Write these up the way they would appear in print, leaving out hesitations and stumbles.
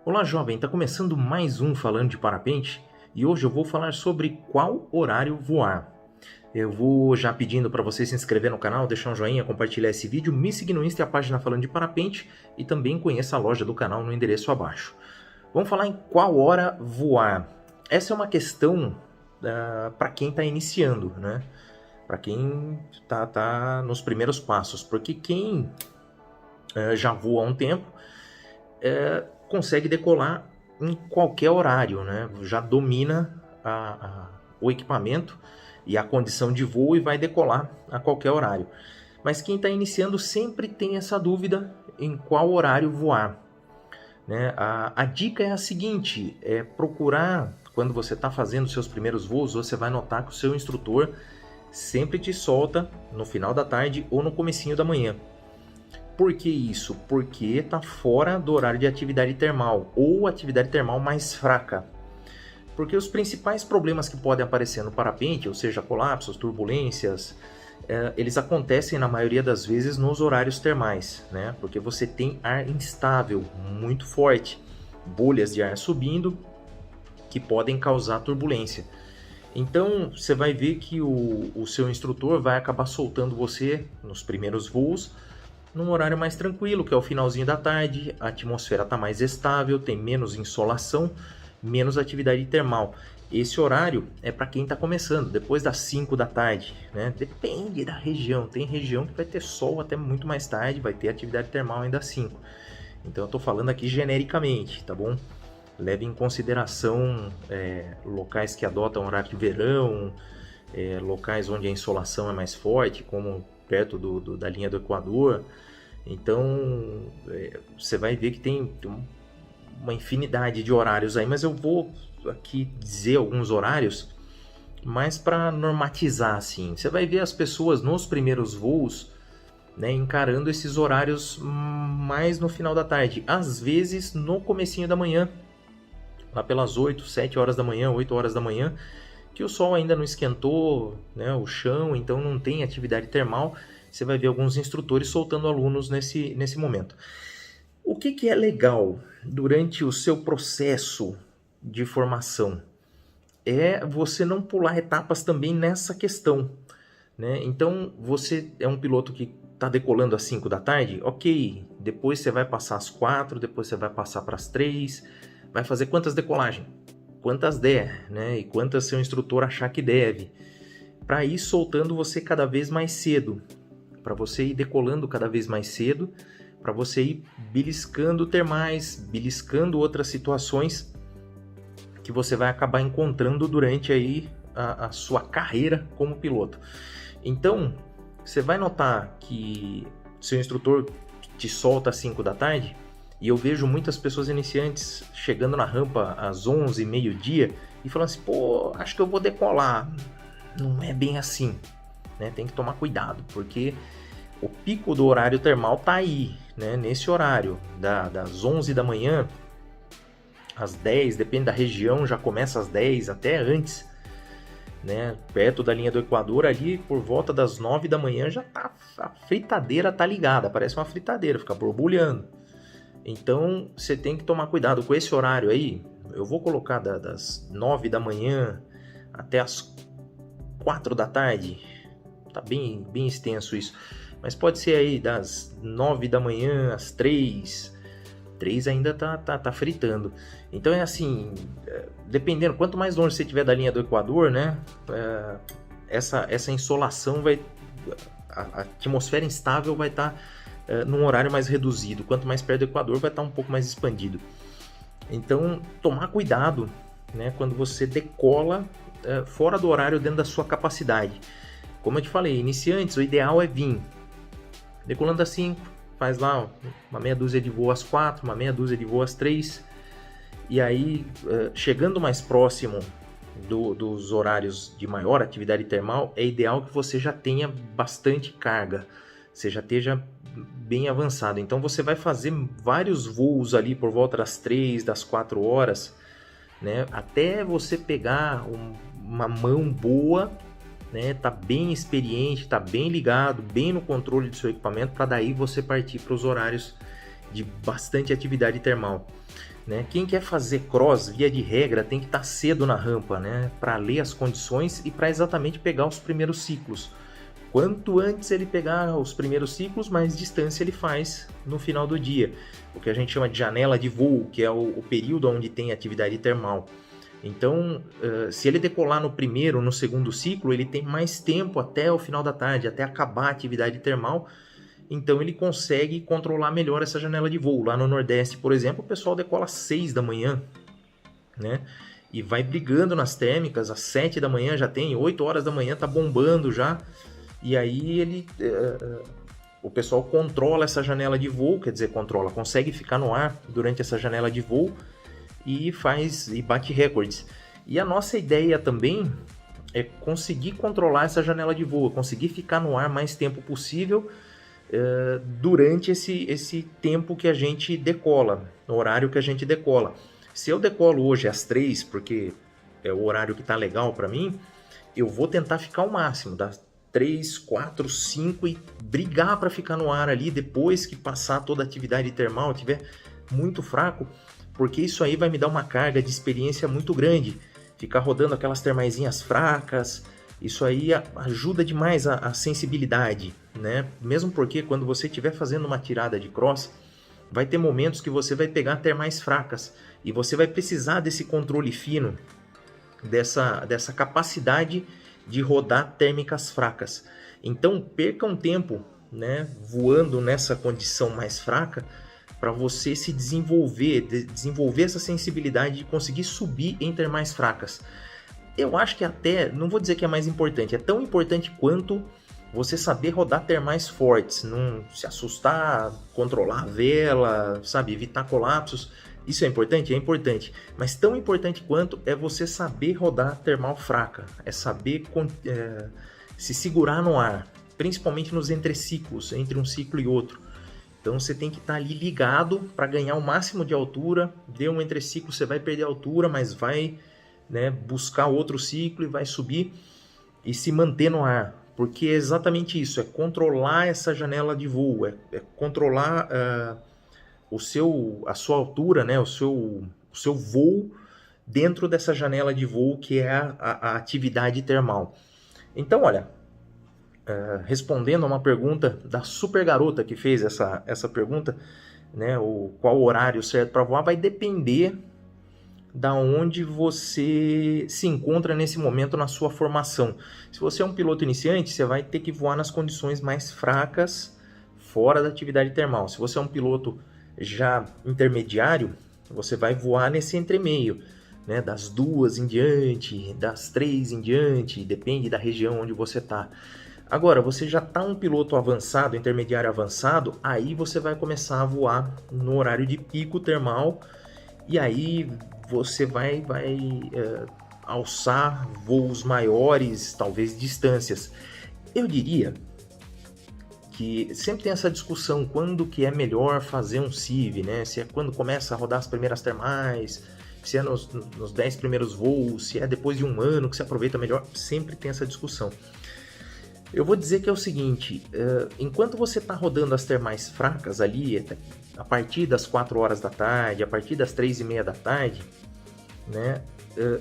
Olá, jovem, está começando mais um Falando de Parapente e hoje eu vou falar sobre qual horário voar. Eu vou já pedindo para você se inscrever no canal, deixar um joinha, compartilhar esse vídeo, me seguir no Insta e a página Falando de Parapente e também conheça a loja do canal no endereço abaixo. Vamos falar em qual hora voar. Essa é uma questão para quem está iniciando, né? Para quem tá nos primeiros passos, porque quem já voa há um tempo consegue decolar em qualquer horário, né? Já domina o equipamento e a condição de voo e vai decolar a qualquer horário. Mas quem está iniciando sempre tem essa dúvida em qual horário voar, né? A dica é a seguinte, é procurar, quando você está fazendo seus primeiros voos, você vai notar que o seu instrutor sempre te solta no final da tarde ou no comecinho da manhã. Por que isso? Porque está fora do horário de atividade termal ou atividade termal mais fraca. Porque os principais problemas que podem aparecer no parapente, ou seja, colapsos, turbulências, eles acontecem na maioria das vezes nos horários termais, né? Porque você tem ar instável, muito forte, bolhas de ar subindo que podem causar turbulência. Então você vai ver que o seu instrutor vai acabar soltando você nos primeiros voos num horário mais tranquilo, que é o finalzinho da tarde, a atmosfera está mais estável, tem menos insolação, menos atividade termal. Esse horário é para quem está começando, depois das 5 da tarde, né? Depende da região, tem região que vai ter sol até muito mais tarde, vai ter atividade termal ainda às 5. Então eu estou falando aqui genericamente, tá bom? Leve em consideração locais que adotam horário de verão, locais onde a insolação é mais forte, como perto da linha do Equador. Então você vai ver que tem uma infinidade de horários aí, mas eu vou aqui dizer alguns horários mais para normatizar assim. Você vai ver as pessoas nos primeiros voos, né, encarando esses horários mais no final da tarde, às vezes no comecinho da manhã, lá pelas 8, 7 horas da manhã, 8 horas da manhã, que o sol ainda não esquentou, né, o chão, então não tem atividade termal. Você vai ver alguns instrutores soltando alunos nesse momento. O que é legal durante o seu processo de formação? É você não pular etapas também nessa questão, né? Então, você é um piloto que está decolando às 5 da tarde, ok, depois você vai passar às 4, depois você vai passar para as 3, vai fazer quantas decolagens? Quantas der, né? E quantas seu instrutor achar que deve, para ir soltando você cada vez mais cedo, para você ir decolando cada vez mais cedo, para você ir beliscando termais, beliscando outras situações que você vai acabar encontrando durante aí a sua carreira como piloto. Então, você vai notar que seu instrutor te solta às 5 da tarde, e eu vejo muitas pessoas iniciantes chegando na rampa às 11, meio-dia, e falando assim, pô, acho que eu vou decolar. Não é bem assim, né? Tem que tomar cuidado, porque o pico do horário termal tá aí, né? Nesse horário, das 11 da manhã às 10, depende da região, já começa às 10, até antes, né? Perto da linha do Equador, ali por volta das 9 da manhã, já tá, a fritadeira tá ligada, parece uma fritadeira, fica borbulhando. Então você tem que tomar cuidado com esse horário aí. Eu vou colocar das 9 da manhã até as 4 da tarde, tá bem extenso isso, mas pode ser aí das 9 da manhã às 3 ainda tá fritando. Então é assim, dependendo, quanto mais longe você estiver da linha do Equador, né, essa insolação a atmosfera instável vai estar num horário mais reduzido. Quanto mais perto do Equador, vai estar um pouco mais expandido. Então, tomar cuidado, né, quando você decola fora do horário, dentro da sua capacidade. Como eu te falei, iniciantes, o ideal é vir decolando às 5, faz lá uma meia dúzia de voo às 4, uma meia dúzia de voo às 3, e aí, chegando mais próximo dos horários de maior atividade termal, é ideal que você já tenha bastante carga, você já esteja bem avançado. Então você vai fazer vários voos ali por volta das 3, das 4 horas, né? Até você pegar uma mão boa, né? Tá bem experiente, tá bem ligado, bem no controle do seu equipamento, para daí você partir para os horários de bastante atividade termal. né? Quem quer fazer cross, via de regra, tem que estar cedo na rampa, né? Para ler as condições e para exatamente pegar os primeiros ciclos. Quanto antes ele pegar os primeiros ciclos, mais distância ele faz no final do dia. O que a gente chama de janela de voo, que é o período onde tem atividade termal. Então, se ele decolar no primeiro, no segundo ciclo, ele tem mais tempo até o final da tarde, até acabar a atividade termal. Então, ele consegue controlar melhor essa janela de voo. Lá no Nordeste, por exemplo, o pessoal decola às 6 da manhã, né? E vai brigando nas térmicas, às 7 da manhã já tem, 8 horas da manhã tá bombando já. E aí o pessoal controla essa janela de voo, quer dizer, consegue ficar no ar durante essa janela de voo e bate recordes. E a nossa ideia também é conseguir controlar essa janela de voo, conseguir ficar no ar mais tempo possível durante esse tempo que a gente decola, no horário que a gente decola. Se eu decolo hoje às 3, porque é o horário que está legal para mim, eu vou tentar ficar o máximo, das 3, 4, 5 e brigar para ficar no ar ali depois que passar toda a atividade termal, tiver muito fraco, porque isso aí vai me dar uma carga de experiência muito grande. Ficar rodando aquelas termaisinhas fracas, isso aí ajuda demais a sensibilidade, né? Mesmo porque quando você estiver fazendo uma tirada de cross, vai ter momentos que você vai pegar termais fracas e você vai precisar desse controle fino, dessa capacidade de rodar térmicas fracas. Então perca um tempo, né, voando nessa condição mais fraca para você se desenvolver essa sensibilidade de conseguir subir em termais fracas. Eu acho que até, não vou dizer que é mais importante, é tão importante quanto você saber rodar termais fortes, não se assustar, controlar a vela, sabe, evitar colapsos. Isso é importante? É importante. Mas tão importante quanto é você saber rodar termal fraca. É saber se segurar no ar. Principalmente nos entreciclos, entre um ciclo e outro. Então você tem que estar ali ligado para ganhar o máximo de altura. Deu um entreciclo, você vai perder altura, mas vai, né, buscar outro ciclo e vai subir e se manter no ar. Porque é exatamente isso, é controlar essa janela de voo, é controlar a sua altura, né, o seu voo dentro dessa janela de voo que é a atividade termal. Então, olha, respondendo a uma pergunta da super garota que fez essa pergunta, né, qual o horário certo para voar, vai depender da onde você se encontra nesse momento na sua formação. Se você é um piloto iniciante, você vai ter que voar nas condições mais fracas, fora da atividade termal. Se você é um piloto já intermediário, você vai voar nesse entremeio, né, das 2 em diante, das 3 em diante, depende da região onde você está. Agora, você já está um piloto avançado, intermediário avançado, aí você vai começar a voar no horário de pico termal, e aí você vai alçar voos maiores, talvez distâncias. Eu diria que sempre tem essa discussão quando que é melhor fazer um CIV, né? Se é quando começa a rodar as primeiras termais, se é nos 10 primeiros voos, se é depois de um ano que se aproveita melhor, sempre tem essa discussão. Eu vou dizer que é o seguinte, enquanto você está rodando as termais fracas ali, a partir das 4 horas da tarde, a partir das 3h30 da tarde, né,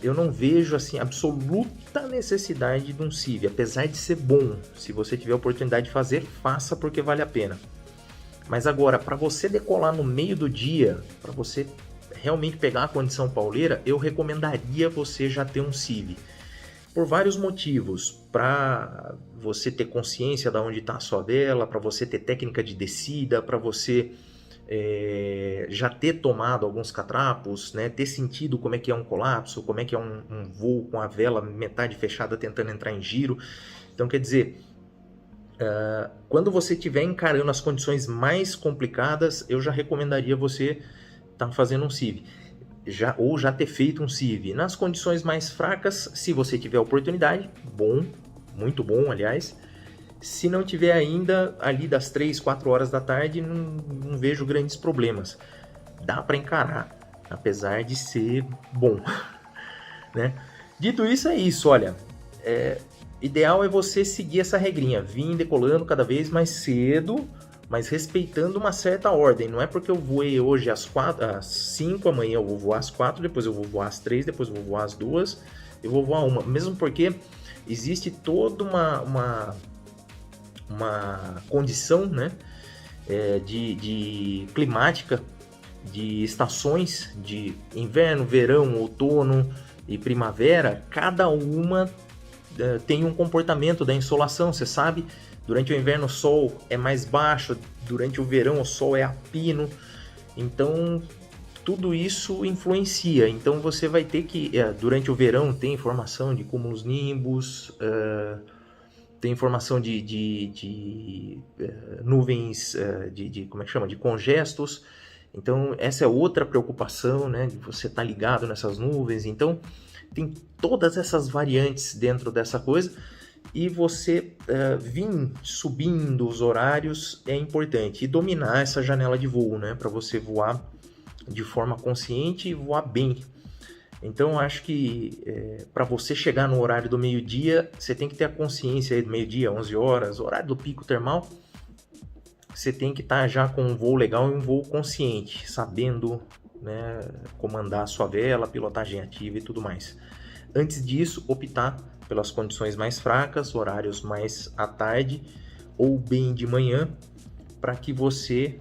eu não vejo assim absoluta necessidade de um CIV, apesar de ser bom. Se você tiver a oportunidade de fazer, faça porque vale a pena. Mas agora, para você decolar no meio do dia, para você realmente pegar a condição pauleira, eu recomendaria você já ter um CIV. Por vários motivos, para você ter consciência de onde está a sua vela, para você ter técnica de descida, para você já ter tomado alguns catrapos, né, ter sentido como é que é um colapso, como é que é um voo com a vela metade fechada tentando entrar em giro. Então, quer dizer, quando você estiver encarando as condições mais complicadas, eu já recomendaria você estar fazendo um CIV. Ou já ter feito um CIV. Nas condições mais fracas, se você tiver oportunidade, bom, muito bom, aliás. Se não tiver ainda, ali das 3, 4 horas da tarde, não vejo grandes problemas. Dá para encarar, apesar de ser bom. Né? Dito isso, é isso, olha. Ideal é você seguir essa regrinha, vir decolando cada vez mais cedo, mas respeitando uma certa ordem. Não é porque eu voei hoje às 5, amanhã eu vou voar às 4, depois eu vou voar às 3, depois eu vou voar às 2, eu vou voar uma. Mesmo porque existe toda uma condição, né, de climática, de estações de inverno, verão, outono e primavera. Cada uma tem um comportamento da insolação, você sabe. Durante o inverno o sol é mais baixo, durante o verão o sol é a pino, então tudo isso influencia. Então você vai ter que, durante o verão tem informação de cúmulos nimbus, tem informação de nuvens, como é que chama? De congestos. Então essa é outra preocupação, né? De você estar ligado nessas nuvens. Então tem todas essas variantes dentro dessa coisa. E você vir subindo os horários é importante. E dominar essa janela de voo, né? Para você voar de forma consciente e voar bem. Então, acho que para você chegar no horário do meio-dia, você tem que ter a consciência aí do meio-dia, 11 horas, horário do pico termal. Você tem que estar já com um voo legal e um voo consciente, sabendo, né, comandar a sua vela, pilotagem ativa e tudo mais. Antes disso, optar pelas condições mais fracas, horários mais à tarde ou bem de manhã, para que você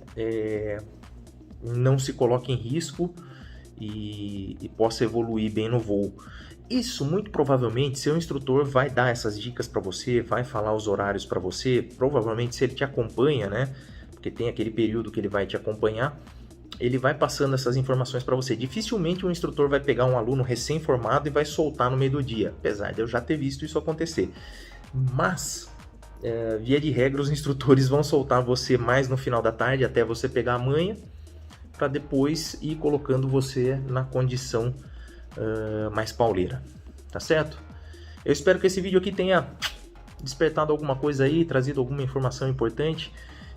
não se coloque em risco e possa evoluir bem no voo. Isso, muito provavelmente, seu instrutor vai dar essas dicas para você, vai falar os horários para você. Provavelmente, se ele te acompanha, né? Porque tem aquele período que ele vai te acompanhar, ele vai passando essas informações para você. Dificilmente um instrutor vai pegar um aluno recém-formado e vai soltar no meio do dia, apesar de eu já ter visto isso acontecer. Mas, via de regra, os instrutores vão soltar você mais no final da tarde, até você pegar a manha, para depois ir colocando você na condição mais pauleira, tá certo? Eu espero que esse vídeo aqui tenha despertado alguma coisa aí, trazido alguma informação importante.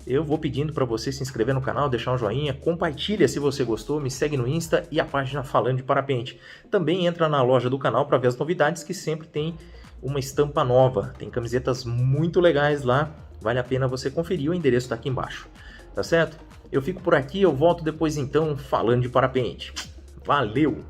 Eu vou pedindo para você se inscrever no canal, deixar um joinha, compartilha se você gostou, me segue no Insta e a página Falando de Parapente. Também entra na loja do canal para ver as novidades, que sempre tem uma estampa nova. Tem camisetas muito legais lá, vale a pena você conferir, o endereço está aqui embaixo, tá certo? Eu fico por aqui, eu volto depois então falando de parapente. Valeu!